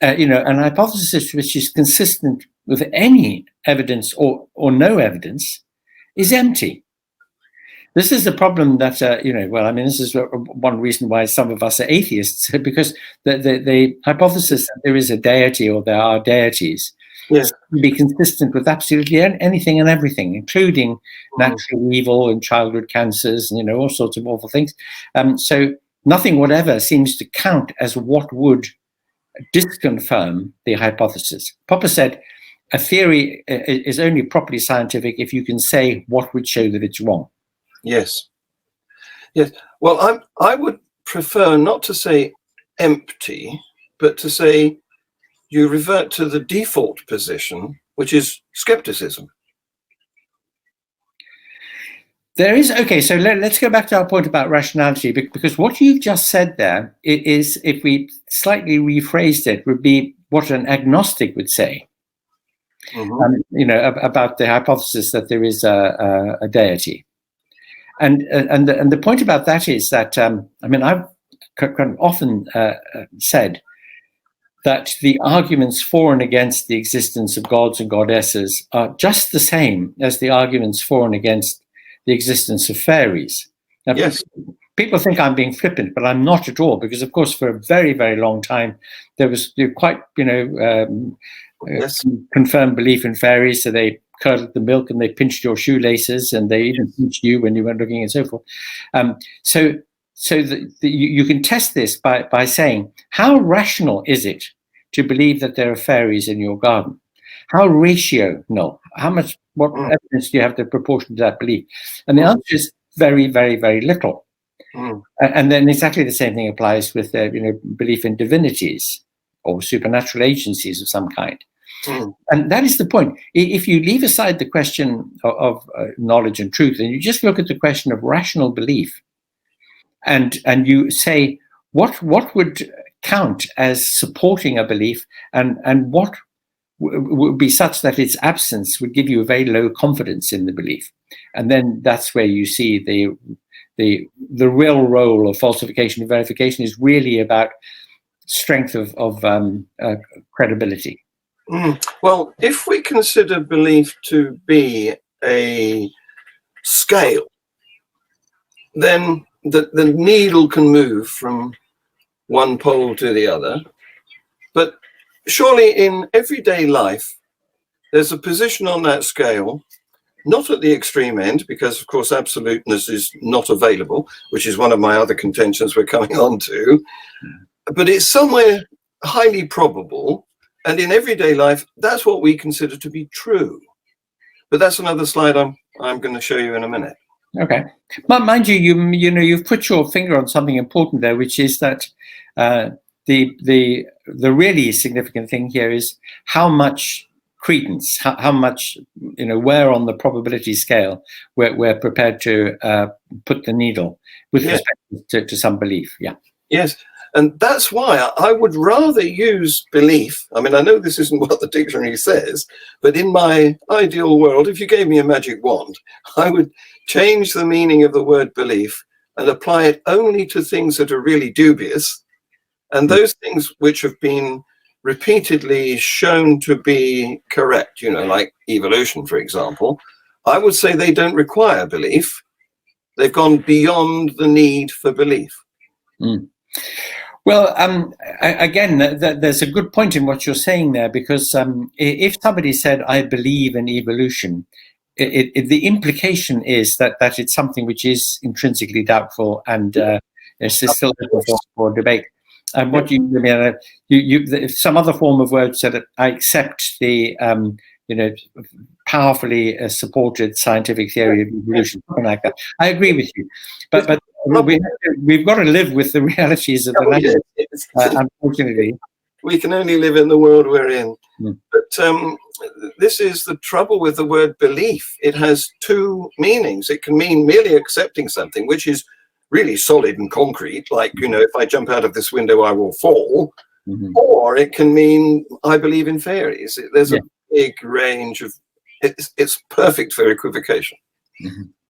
an hypothesis which is consistent with any evidence or no evidence is empty. This is the problem that, this is one reason why some of us are atheists, because the hypothesis that there is a deity or there are deities can be consistent with absolutely anything and everything, including natural evil and childhood cancers and, all sorts of awful things. So nothing whatever seems to count as what would disconfirm the hypothesis. Popper said, a theory is only properly scientific if you can say what would show that it's wrong. Yes. Well, I would prefer not to say empty, but to say you revert to the default position, which is skepticism. There is, okay, so let's go back to our point about rationality, because what you've just said there is, if we slightly rephrased it, would be what an agnostic would say, about the hypothesis that there is a deity. And the point about that is that, I've often said that the arguments for and against the existence of gods and goddesses are just the same as the arguments for and against the existence of fairies. Now, people think I'm being flippant, but I'm not at all, because, of course, for a very, very long time, there was quite, confirmed belief in fairies, so they curdled the milk and they pinched your shoelaces and they even pinched you when you weren't looking and so forth. So you can test this by saying, how rational is it to believe that there are fairies in your garden? How rational? What evidence do you have to proportion to that belief? And the answer is very, very, very little. And then exactly the same thing applies with belief in divinities or supernatural agencies of some kind. And that is the point. If you leave aside the question of knowledge and truth, and you just look at the question of rational belief, and you say what would count as supporting a belief, and what would be such that its absence would give you a very low confidence in the belief, and then that's where you see the real role of falsification and verification is really about strength of credibility. Well, if we consider belief to be a scale, then the needle can move from one pole to the other. But surely in everyday life, there's a position on that scale, not at the extreme end, because, of course, absoluteness is not available, which is one of my other contentions we're coming on to. But it's somewhere highly probable. And in everyday life, that's what we consider to be true. But that's another slide I'm going to show you in a minute. Okay. But mind you've put your finger on something important there, which is that the really significant thing here is how much credence, how much, where on the probability scale we're prepared to put the needle with respect to some belief. Yeah. Yes. And that's why I would rather use belief. I mean, I know this isn't what the dictionary says, but in my ideal world, if you gave me a magic wand, I would change the meaning of the word belief and apply it only to things that are really dubious. And those things which have been repeatedly shown to be correct, like evolution, for example, I would say they don't require belief. They've gone beyond the need for belief. Well, again, there's a good point in what you're saying there, because if somebody said, I believe in evolution, the implication is that it's something which is intrinsically doubtful and it's still open for debate. And what if some other form of word said that I accept the powerfully supported scientific theory of evolution, something like that, I agree with you. But we've got to live with the realities of the language, unfortunately. We can only live in the world we're in. But this is the trouble with the word belief. It has two meanings. It can mean merely accepting something, which is really solid and concrete, like, if I jump out of this window, I will fall. Or it can mean, I believe in fairies. There's a big range of, it's perfect for equivocation.